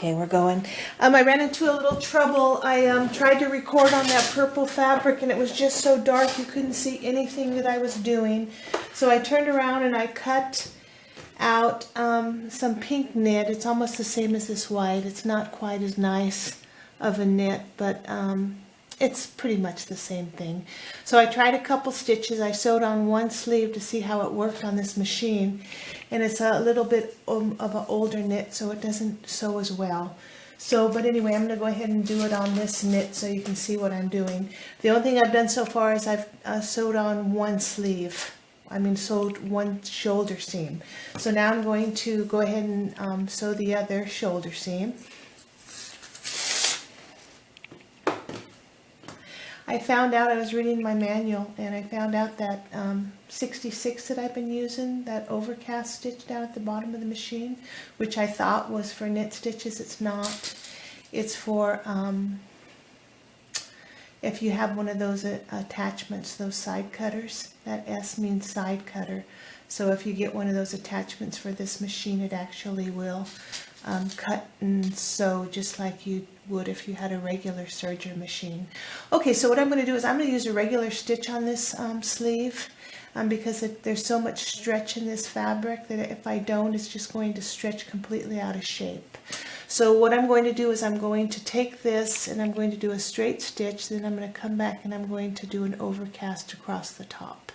Okay, we're going. I ran into a little trouble. I tried to record on that purple fabric and it was just so dark you couldn't see anything that I was doing. So I turned around and I cut out some pink knit. It's almost the same as this white. It's not quite as nice of a knit, but it's pretty much the same thing. So I tried a couple stitches. I sewed on one sleeve to see how it worked on this machine. And it's a little bit of an older knit, so it doesn't sew as well. So, but anyway, I'm going to go ahead and do it on this knit so you can see what I'm doing. The only thing I've done so far is I've sewed on one sleeve. I mean, sewed one shoulder seam. So now I'm going to go ahead and sew the other shoulder seam. I found out, I was reading my manual, and I found out that 66 that I've been using, that overcast stitch down at the bottom of the machine, which I thought was for knit stitches, it's not. It's for if you have one of those attachments, those side cutters. That S means side cutter. So if you get one of those attachments for this machine, it actually will cut and sew just like you would if you had a regular serger machine. Okay, so what I'm going to do is I'm going to use a regular stitch on this sleeve because there's so much stretch in this fabric that if I don't, it's just going to stretch completely out of shape. So what I'm going to do is I'm going to take this and I'm going to do a straight stitch, then I'm going to come back and I'm going to do an overcast across the top.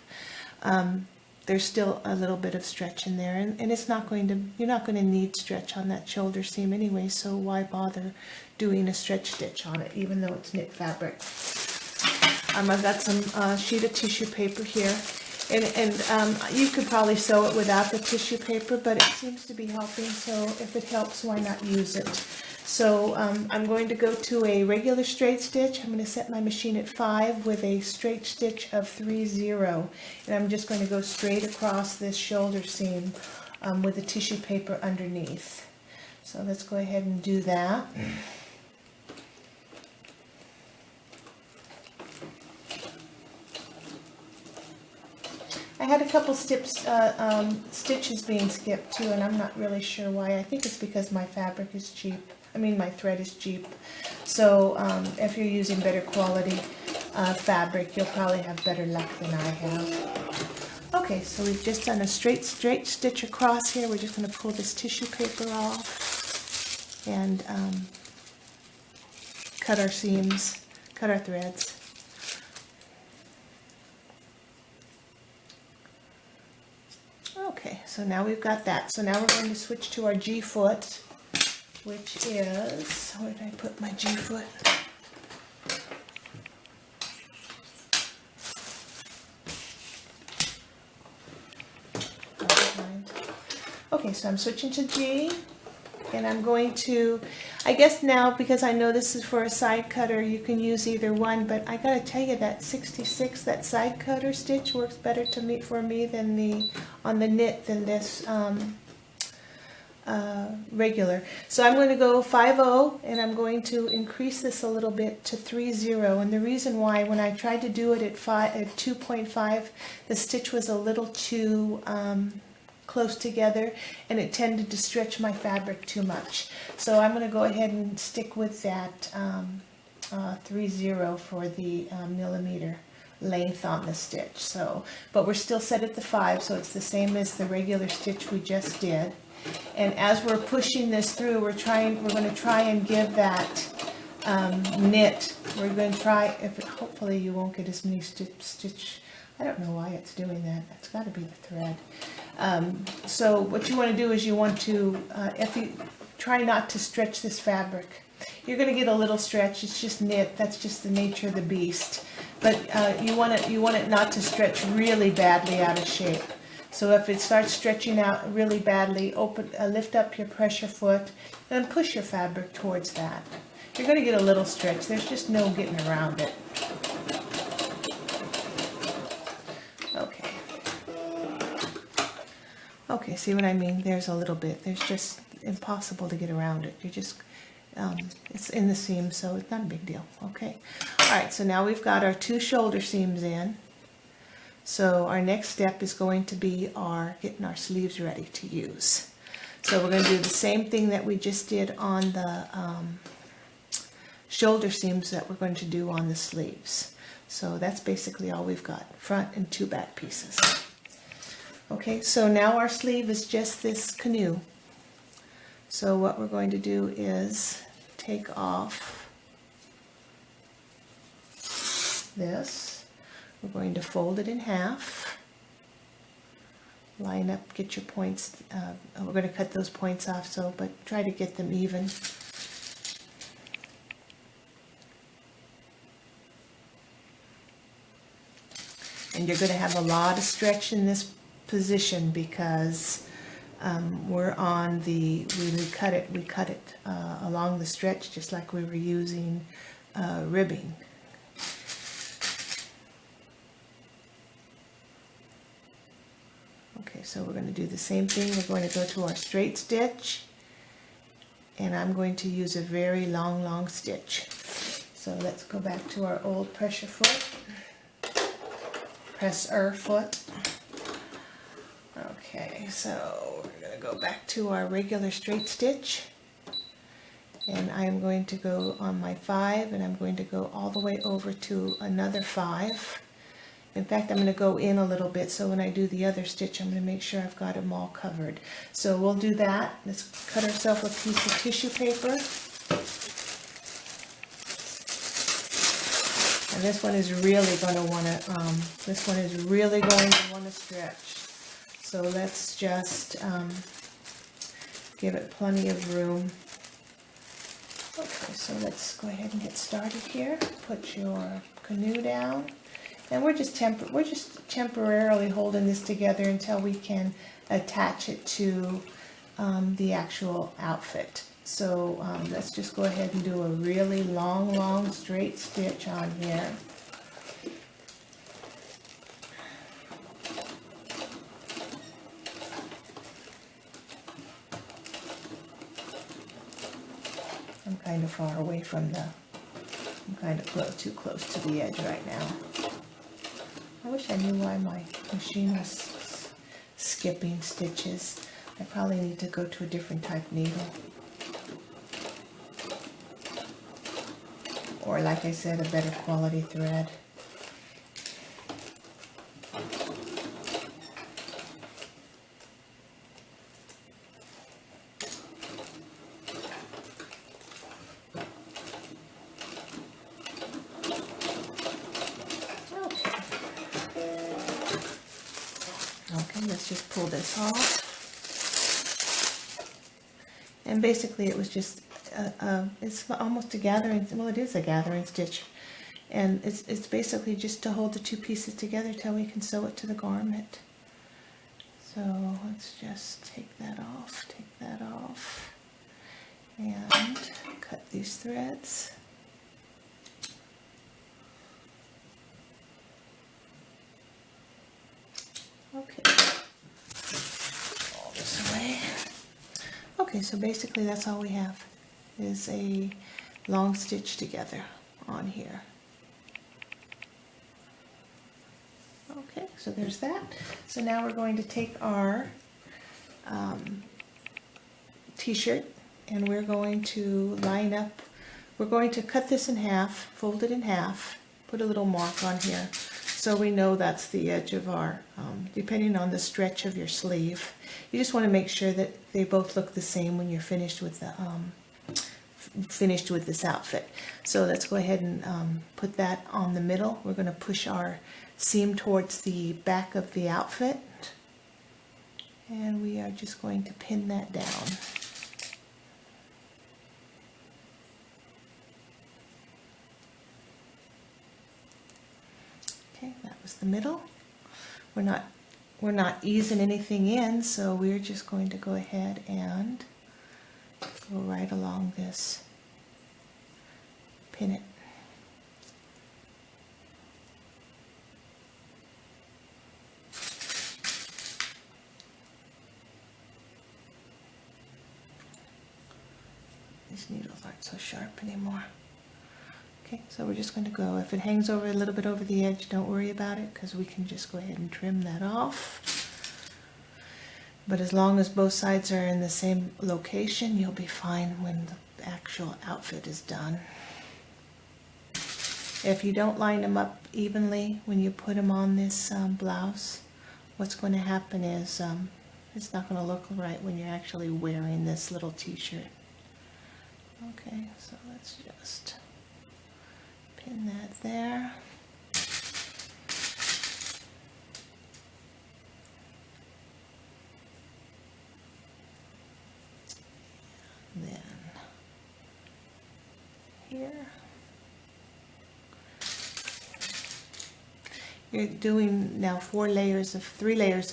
There's still a little bit of stretch in there, and it's not going to, you're not going to need stretch on that shoulder seam anyway, so why bother doing a stretch stitch on it, even though it's knit fabric. I've got some sheet of tissue paper here, and you could probably sew it without the tissue paper, but it seems to be helping, so if it helps, why not use it? So I'm going to go to a regular straight stitch. I'm going to set my machine at 5 with a straight stitch of 3-0, and I'm just going to go straight across this shoulder seam with the tissue paper underneath. So let's go ahead and do that. I had a couple stitches being skipped too, and I'm not really sure why. I think it's because my fabric is cheap. I mean, my thread is cheap. So if you're using better quality fabric, you'll probably have better luck than I have. Okay, so we've just done a straight stitch across here. We're just going to pull this tissue paper off and cut our seams, cut our threads. Okay, so now we've got that. So now we're going to switch to our G foot, which is, where did I put my G foot? Okay, so I'm switching to G, and I'm going to, I guess now, because I know this is for a side cutter, you can use either one, but I gotta tell you that 66, that side cutter stitch works better for me than on the knit than this regular. So I'm going to go 5-0, and I'm going to increase this a little bit to 3-0, and the reason why, when I tried to do it at 2.5, the stitch was a little too close together, and it tended to stretch my fabric too much. So I'm going to go ahead and stick with that 3-0 for the millimeter length on the stitch. So, but we're still set at the 5, so it's the same as the regular stitch we just did. And as we're pushing this through, we're going to try and give that knit. We're going to try, hopefully you won't get as many stitch. I don't know why it's doing that. It's got to be the thread. So what you want to do is you want to, if you try not to stretch this fabric, you're going to get a little stretch. It's just knit. That's just the nature of the beast. But you want it not to stretch really badly out of shape. So if it starts stretching out really badly, lift up your pressure foot and push your fabric towards that. You're going to get a little stretch. There's just no getting around it. Okay. Okay, see what I mean? There's a little bit. There's just impossible to get around it. You just, it's in the seam, so it's not a big deal. Okay. All right, so now we've got our 2 shoulder seams in. So our next step is going to be getting our sleeves ready to use. So we're going to do the same thing that we just did on the shoulder seams that we're going to do on the sleeves. So that's basically all we've got, front and 2 back pieces. Okay, so now our sleeve is just this canoe. So what we're going to do is take off this. We're going to fold it in half. Line up, get your points. We're going to cut those points off, but try to get them even. And you're going to have a lot of stretch in this position because we're on we cut it along the stretch just like we were using ribbing. Okay, so we're going to do the same thing. We're going to go to our straight stitch, and I'm going to use a very long stitch. So let's go back to our old presser foot. Okay, so we're going to go back to our regular straight stitch, and I'm going to go on my 5, and I'm going to go all the way over to another 5. In fact, I'm going to go in a little bit, so when I do the other stitch, I'm going to make sure I've got them all covered. So we'll do that. Let's cut ourselves a piece of tissue paper. And this one is really going to want to, stretch. So let's just give it plenty of room. Okay, so let's go ahead and get started here. Put your canoe down. And we're just temporarily holding this together until we can attach it to the actual outfit. So let's just go ahead and do a really long straight stitch on here. I'm kind of far away from I'm kind of too close to the edge right now. I wish I knew why my machine was skipping stitches. I probably need to go to a different type needle. Or like I said, a better quality thread. Okay, let's just pull this off. And basically it was just it's almost a gathering, well, it is a gathering stitch, and it's basically just to hold the 2 pieces together till we can sew it to the garment. So let's just take that off, and cut these threads. Okay, all this away. Okay, so basically that's all we have, is a long stitch together on here. Okay, so there's that. So now we're going to take our t-shirt, and we're going to line up, we're going to cut this in half, fold it in half, put a little mark on here so we know that's the edge of our, depending on the stretch of your sleeve. You just want to make sure that they both look the same when you're finished with the this outfit. So let's go ahead and put that on the middle. We're going to push our seam towards the back of the outfit, and we are just going to pin that down. Okay, that was the middle. We're not easing anything in, so we're just going to go ahead and go right along this, pin it. These needles aren't so sharp anymore. Okay, so we're just going to go, if it hangs over a little bit over the edge, don't worry about it, because we can just go ahead and trim that off. But as long as both sides are in the same location, you'll be fine when the actual outfit is done. If you don't line them up evenly when you put them on this blouse, what's going to happen is it's not going to look right when you're actually wearing this little t-shirt. Okay, so let's just pin that there. And then here. You're doing now 3 layers of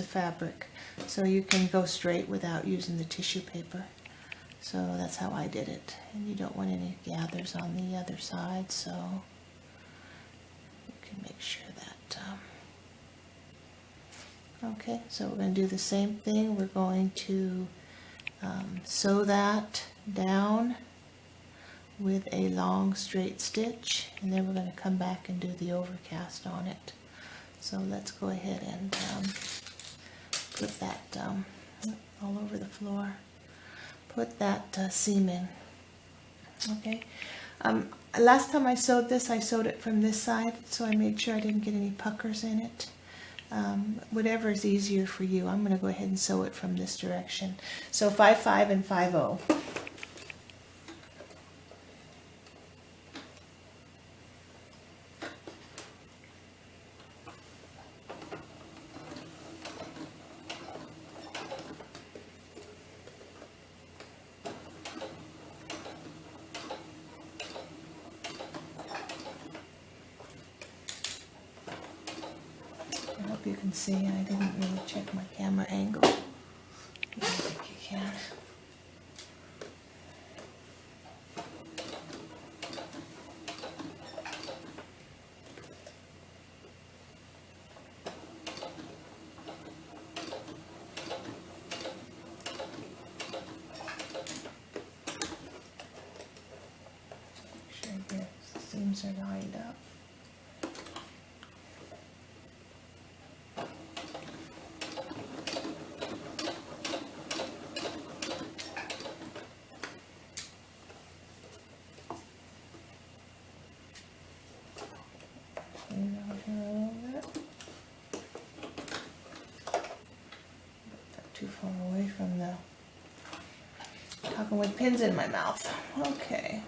fabric, so you can go straight without using the tissue paper. So that's how I did it. And you don't want any gathers on the other side, so you can make sure that. Okay, so we're going to do the same thing. We're going to sew that down with a long straight stitch, and then we're going to come back and do the overcast on it. So let's go ahead and put that all over the floor. Put that seam in. Okay. Last time I sewed this, I sewed it from this side, so I made sure I didn't get any puckers in it. Whatever is easier for you. I'm going to go ahead and sew it from this direction. So 5-5 and 5-0. You can see I didn't really check my camera angle. I don't think you can. Make sure the seams are lined up. Too far away from the talking with pins in my mouth. Okay.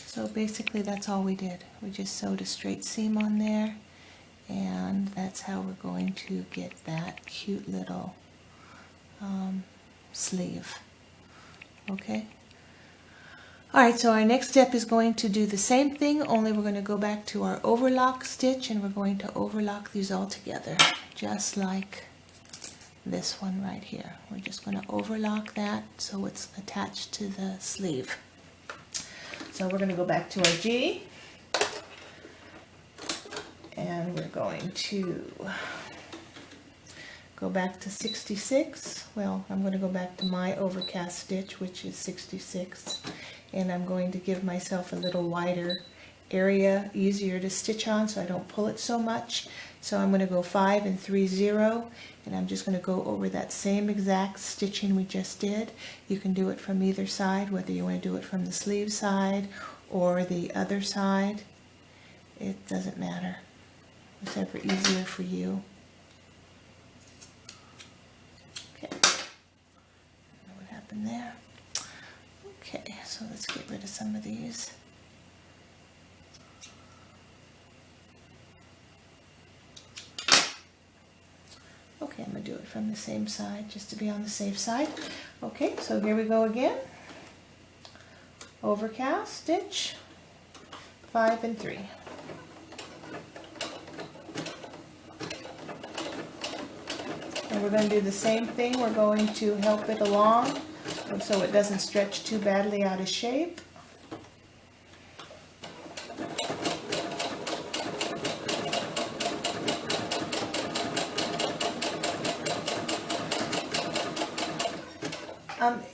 So basically that's all we did. We just sewed a straight seam on there, and that's how we're going to get that cute little sleeve. Okay? Alright, so our next step is going to do the same thing, only we're going to go back to our overlock stitch, and we're going to overlock these all together, just like this one right here. We're just going to overlock that so it's attached to the sleeve. So we're going to go back to our G, and we're going to go back to 66. Well, I'm going to go back to my overcast stitch, which is 66, and I'm going to give myself a little wider area, easier to stitch on so I don't pull it so much. So I'm going to go 5 and 3 0, and I'm just going to go over that same exact stitching we just did. You can do it from either side, whether you want to do it from the sleeve side or the other side. It doesn't matter. Whatever easier for you. Okay. I don't know what happened there. Okay, so let's get rid of some of these. Okay, I'm going to do it from the same side just to be on the safe side. Okay, so here we go again. Overcast stitch, 5 and 3. And we're going to do the same thing. We're going to help it along so it doesn't stretch too badly out of shape.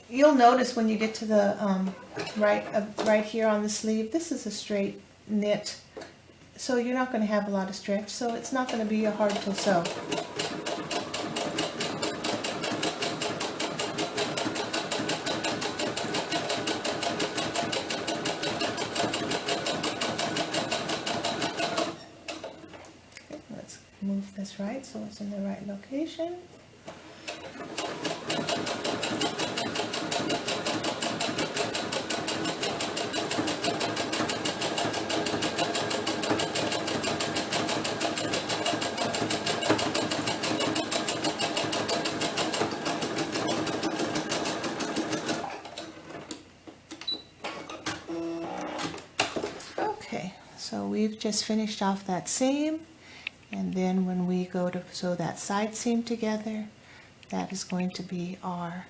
you'll notice when you get to the right here on the sleeve, this is a straight knit, so you're not going to have a lot of stretch, so it's not going to be hard to sew. Okay, let's move this right so it's in the right location. Okay, so we've just finished off that seam, and then when we go to sew that side seam together, that is going to be our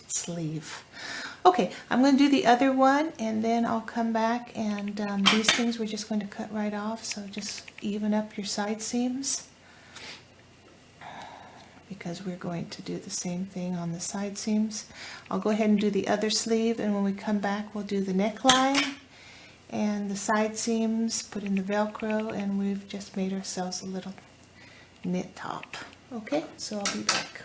sleeve. Okay, I'm going to do the other one, and then I'll come back, and these things we're just going to cut right off, so just even up your side seams, because we're going to do the same thing on the side seams. I'll go ahead and do the other sleeve, and when we come back we'll do the neckline and the side seams, put in the Velcro, and we've just made ourselves a little knit top. Okay, so I'll be back.